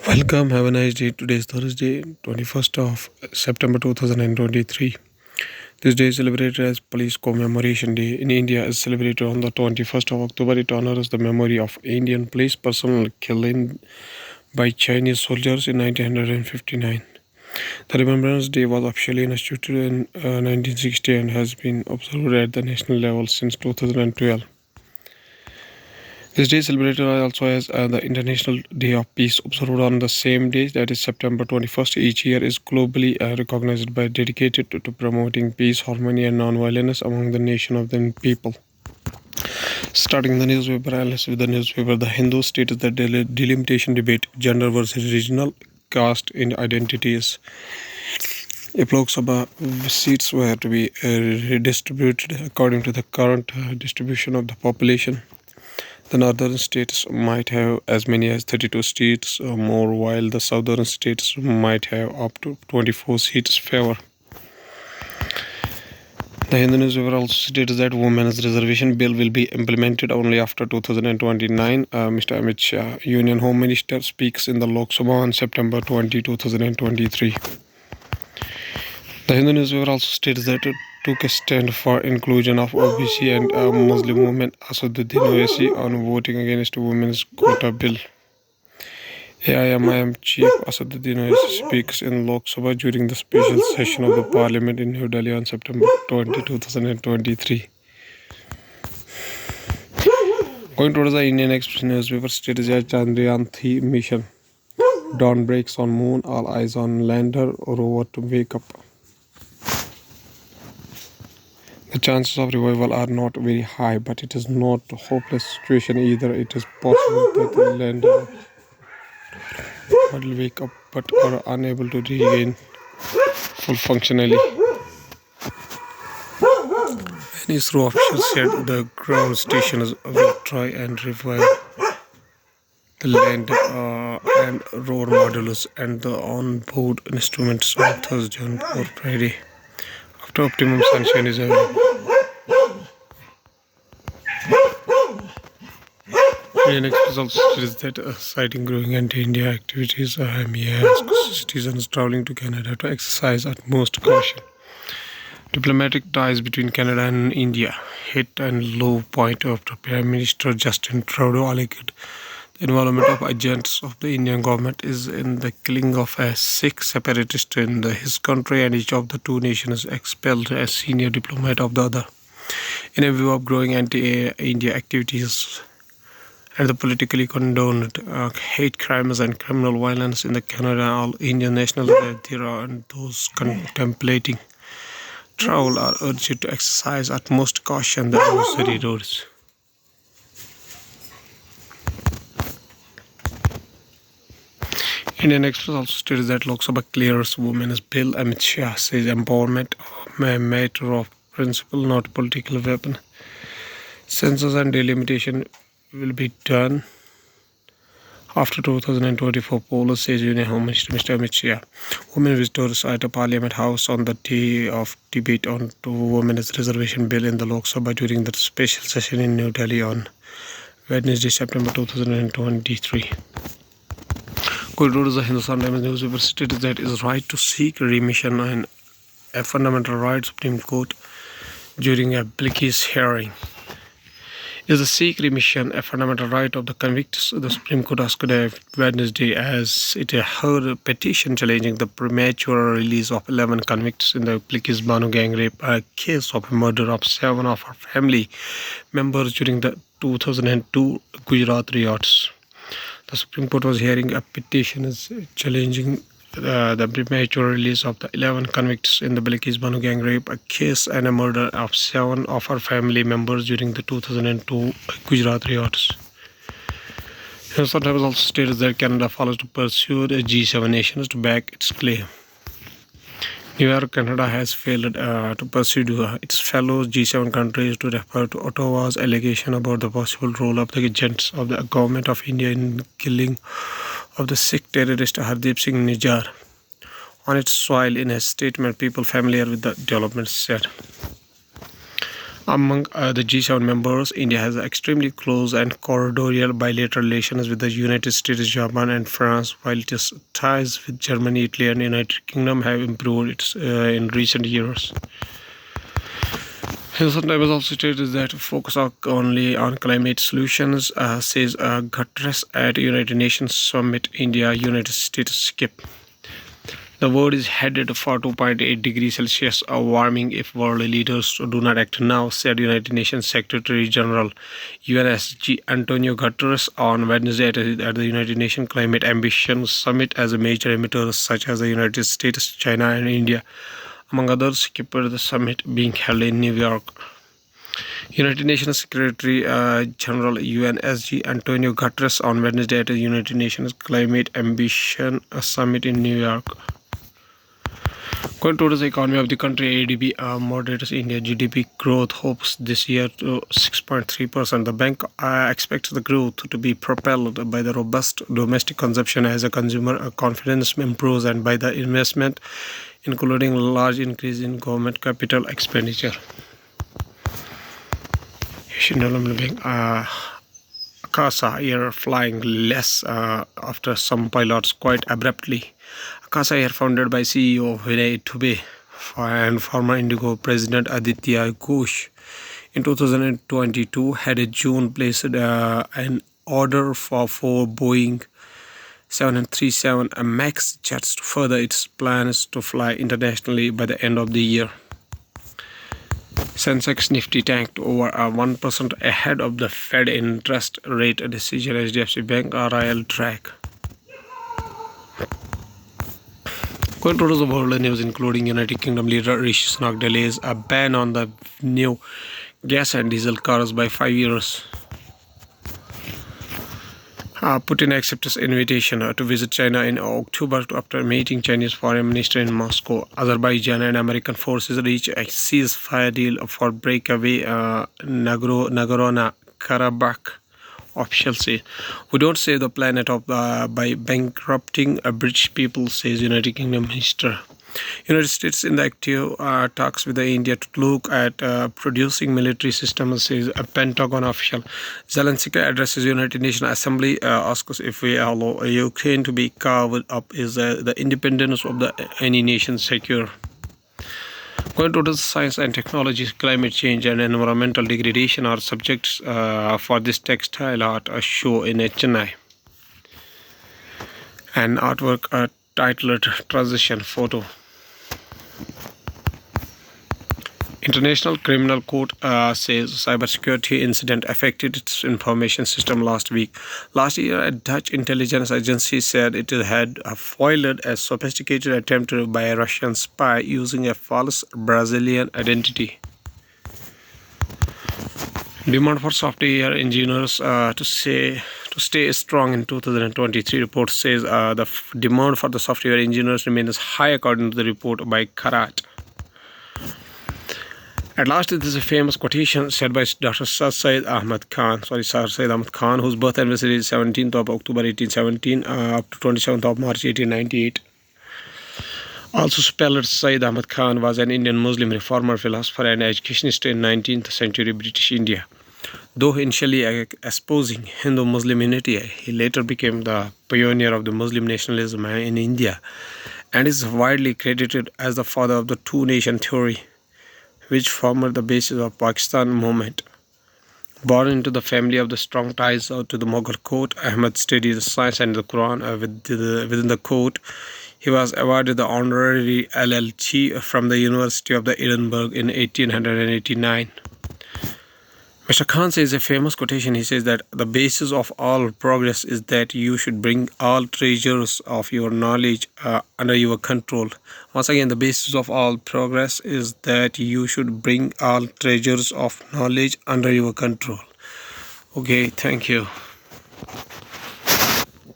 Welcome, have a nice day. Today is Thursday, 21st of September 2023. This day is celebrated as Police Commemoration Day. In India, is celebrated on the 21st of October. It honors the memory of Indian police personnel killed by Chinese soldiers in 1959. The Remembrance Day was officially instituted in 1960 and has been observed at the national level since 2012. This day is celebrated also as the International Day of Peace, observed on the same day, that is September 21st. Each year is globally recognized by dedicated to promoting peace, harmony, and non-violence among the nation of the people. Starting the newspaper analysis with the newspaper, The Hindu states that the delimitation debate, gender versus regional caste in identities. If Lok Sabha seats were to be redistributed according to the current distribution of the population, the northern states might have as many as 32 seats or more, while the southern states might have up to 24 seats favor. The Hindu newspaper also states that women's reservation bill will be implemented only after 2029. Mr. Amit Shah, Union Home Minister, speaks in the Lok Sabha on September 20, 2023. The Hindu newspaper also states that it took a stand for inclusion of OBC and Muslim women. Asaduddin Owaisi on voting against women's quota bill. AIMIM Chief Asaduddin Owaisi speaks in Lok Sabha during the special session of the Parliament in New Delhi on September 20, 2023. Going towards the Indian Express newspaper, states that Chandrayaan 3 mission. Dawn breaks on moon, all eyes on lander rover to wake up. The chances of revival are not very high, but it is not a hopeless situation either. It is possible that the lander will wake up but are unable to regain full functionality. An ISRO official said the ground stations will try and revive the land and rover modules and the on-board instruments on Thursday or Friday, after optimum sunshine is available. Indian Express also states that citing growing anti-India activities, IMEI asks citizens traveling to Canada to exercise utmost caution. Diplomatic ties between Canada and India hit a low point after Prime Minister Justin Trudeau alleged the involvement of agents of the Indian government is in the killing of a Sikh separatist in his country, and each of the two nations expelled a senior diplomat of the other. In a view of growing anti-India activities and the politically condoned hate crimes and criminal violence in the Canada, all Indian nationals there and those contemplating travel are urged to exercise utmost caution the necessary roads. Indian Express also states that Lok Sabha clears women's bill. Amit Shah says empowerment a matter of principle, not political weapon. Census and delimitation will be done after 2024 polls, says Union Home Minister Mr. Amit Shah. Women visitors at Parliament House on the day of debate on women's reservation bill in the Lok Sabha during the special session in New Delhi on Wednesday, September 2023. Going to the Hindustan Times newspaper states that it is right to seek remission and a fundamental right. Supreme Court during a Bilkis hearing. Is the Sikh remission a fundamental right of the convicts? The Supreme Court asked Wednesday as it heard a petition challenging the premature release of 11 convicts in the Bilkis Banu gang rape, a case of a murder of 7 of her family members during the 2002 Gujarat riots. The Supreme Court was hearing a petition challenging the premature release of the 11 convicts in the Bilkis Banu gang rape, a case and a murder of 7 of her family members during the 2002 Gujarat riots. Sometimes also states that Canada follows to pursue the G7 nations to back its claim. New York, Canada has failed to pursue its fellow G7 countries to refer to Ottawa's allegation about the possible role of the agents of the government of India in killing of the Sikh terrorist Hardeep Singh Nijjar on its soil. In a statement, people familiar with the developments said. Among the G7 members, India has extremely close and cordial bilateral relations with the United States, Japan, and France, while its ties with Germany, Italy, and United Kingdom have improved in recent years. Hindustan Times also stated that focus only on climate solutions, says Guterres at United Nations Summit, India, United States skip. The world is headed for 2.8 degrees Celsius warming if world leaders do not act now, said United Nations Secretary General UNSG Antonio Guterres on Wednesday at the United Nations Climate Ambition Summit, as major emitters such as the United States, China, and India, among others, skipped the summit being held in New York. United Nations Secretary General UNSG Antonio Guterres on Wednesday at the United Nations Climate Ambition Summit in New York. Going towards the economy of the country, ADB moderates India GDP growth hopes this year to 6.3%. The bank expects the growth to be propelled by the robust domestic consumption as a consumer confidence improves and by the investment, including a large increase in government capital expenditure. Asian Development Bank Akasa Air flying less after some pilots quite abruptly. Akasa Air, founded by CEO Vinay Dubey and former Indigo President Aditya Ghosh, in 2022 had in June placed an order for 4 Boeing 737 MAX jets to further its plans to fly internationally by the end of the year. Sensex Nifty tanked over 1% ahead of the Fed interest rate decision. HDFC Bank RIL track. Going towards the world news, including United Kingdom leader Rishi Sunak delays a ban on the new gas and diesel cars by 5 years. Putin accepts invitation to visit China in October after meeting Chinese foreign minister in Moscow. Azerbaijan and American forces reach a ceasefire deal for breakaway Nagorno-Karabakh. Officials say, "We don't save the planet by bankrupting a British people," says United Kingdom minister. United States in the active talks with India to look at producing military systems, says a Pentagon official. Zelensky addresses United Nations Assembly, asks if we allow Ukraine to be carved up, is the independence of any nation secure. Going to the science and technology, climate change and environmental degradation are subjects for this textile art show in Chennai. An artwork titled Transition Photo. International Criminal Court says cybersecurity incident affected its information system last week. Last year, a Dutch intelligence agency said it had foiled a sophisticated attempt by a Russian spy using a false Brazilian identity. Demand for software engineers to stay strong in 2023 report says the demand for the software engineers remains high according to the report by Karat. At last, this is a famous quotation said by Dr. Sir Syed Ahmad Khan, whose birth anniversary is 17th of October 1817 up to 27th of March 1898. Also spelled Syed Ahmad Khan was an Indian Muslim reformer, philosopher and educationist in 19th century British India. Though initially espousing Hindu-Muslim unity, he later became the pioneer of the Muslim nationalism in India and is widely credited as the father of the two-nation theory, which formed the basis of Pakistan movement. Born into the family of the strong ties to the Mughal court, Ahmad studied science and the Quran within the court. He was awarded the honorary LLT from the University of Edinburgh in 1889. Mr. Khan says a famous quotation. He says that the basis of all progress is that you should bring all treasures of your knowledge under your control. Once again, the basis of all progress is that you should bring all treasures of knowledge under your control. Okay, thank you.